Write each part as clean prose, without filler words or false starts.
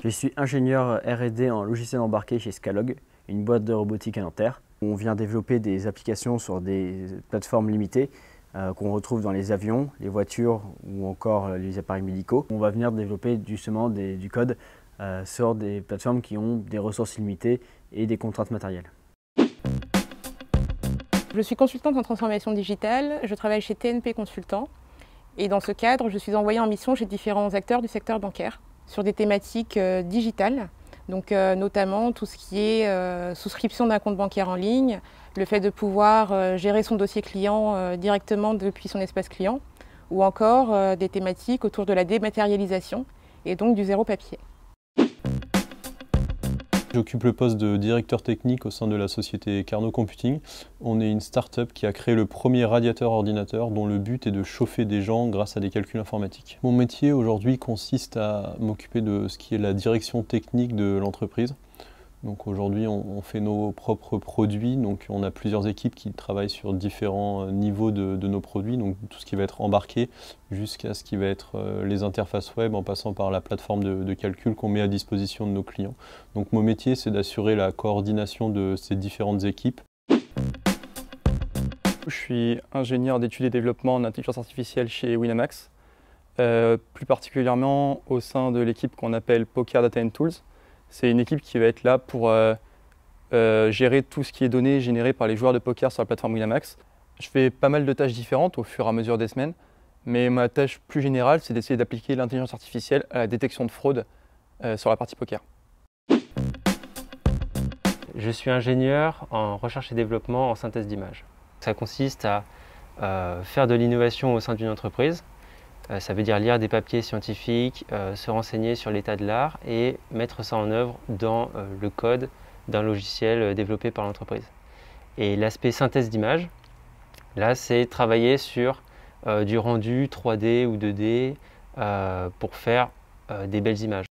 Je suis ingénieur R&D en logiciel embarqué chez Scalog, une boîte de robotique à Nanterre. On vient développer des applications sur des plateformes limitées qu'on retrouve dans les avions, les voitures ou encore les appareils médicaux. On va venir développer justement du code sur des plateformes qui ont des ressources limitées et des contraintes matérielles. Je suis consultante en transformation digitale, je travaille chez TNP Consultant et dans ce cadre, je suis envoyée en mission chez différents acteurs du secteur bancaire sur des thématiques digitales, donc notamment tout ce qui est souscription d'un compte bancaire en ligne, le fait de pouvoir gérer son dossier client directement depuis son espace client ou encore des thématiques autour de la dématérialisation et donc du zéro papier. J'occupe le poste de directeur technique au sein de la société Carnot Computing. On est une start-up qui a créé le premier radiateur ordinateur dont le but est de chauffer des gens grâce à des calculs informatiques. Mon métier aujourd'hui consiste à m'occuper de ce qui est la direction technique de l'entreprise. Donc aujourd'hui on fait nos propres produits, donc on a plusieurs équipes qui travaillent sur différents niveaux de nos produits, donc tout ce qui va être embarqué jusqu'à ce qui va être les interfaces web en passant par la plateforme de calcul qu'on met à disposition de nos clients. Donc mon métier c'est d'assurer la coordination de ces différentes équipes. Je suis ingénieur d'études et développement en intelligence artificielle chez Winamax, plus particulièrement au sein de l'équipe qu'on appelle Poker Data and Tools. C'est une équipe qui va être là pour gérer tout ce qui est donné généré par les joueurs de poker sur la plateforme Winamax. Je fais pas mal de tâches différentes au fur et à mesure des semaines, mais ma tâche plus générale, c'est d'essayer d'appliquer l'intelligence artificielle à la détection de fraude sur la partie poker. Je suis ingénieur en recherche et développement en synthèse d'images. Ça consiste à faire de l'innovation au sein d'une entreprise. Ça veut dire lire des papiers scientifiques, se renseigner sur l'état de l'art et mettre ça en œuvre dans le code d'un logiciel développé par l'entreprise. Et l'aspect synthèse d'image, là c'est travailler sur du rendu 3D ou 2D pour faire des belles images.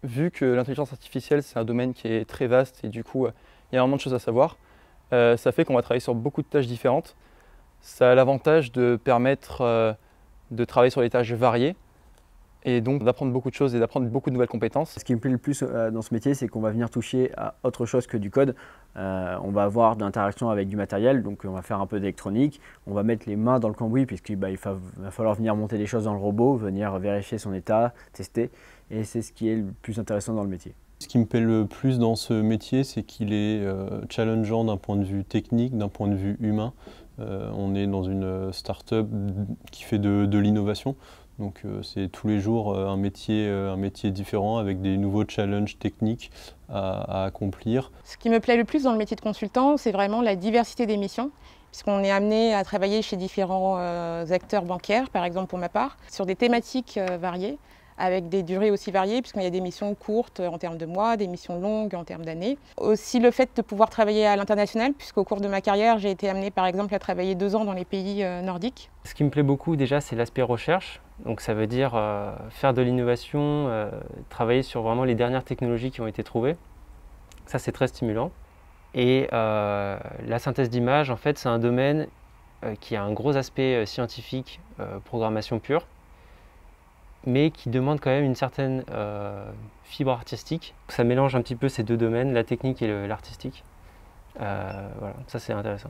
Vu que l'intelligence artificielle c'est un domaine qui est très vaste et du coup il y a énormément de choses à savoir, ça fait qu'on va travailler sur beaucoup de tâches différentes. Ça a l'avantage de permettre de travailler sur des tâches variées et donc d'apprendre beaucoup de choses et d'apprendre beaucoup de nouvelles compétences. Ce qui me plaît le plus dans ce métier, c'est qu'on va venir toucher à autre chose que du code. On va avoir de l'interaction avec du matériel, donc on va faire un peu d'électronique. On va mettre les mains dans le cambouis puisqu'il va falloir venir monter des choses dans le robot, venir vérifier son état, tester. Et c'est ce qui est le plus intéressant dans le métier. Ce qui me plaît le plus dans ce métier, c'est qu'il est challengeant d'un point de vue technique, d'un point de vue humain. On est dans une start-up qui fait de l'innovation, donc c'est tous les jours un métier différent avec des nouveaux challenges techniques à accomplir. Ce qui me plaît le plus dans le métier de consultant, c'est vraiment la diversité des missions, puisqu'on est amené à travailler chez différents acteurs bancaires, par exemple pour ma part, sur des thématiques variées, avec des durées aussi variées, puisqu'il y a des missions courtes en termes de mois, des missions longues en termes d'années. Aussi le fait de pouvoir travailler à l'international, puisqu'au cours de ma carrière, j'ai été amenée par exemple à travailler 2 ans dans les pays nordiques. Ce qui me plaît beaucoup déjà, c'est l'aspect recherche. Donc ça veut dire faire de l'innovation, travailler sur vraiment les dernières technologies qui ont été trouvées. Ça c'est très stimulant. Et la synthèse d'images, en fait, c'est un domaine qui a un gros aspect scientifique, programmation pure, mais qui demande quand même une certaine fibre artistique. Ça mélange un petit peu ces deux domaines, la technique et l'artistique. Voilà, ça c'est intéressant.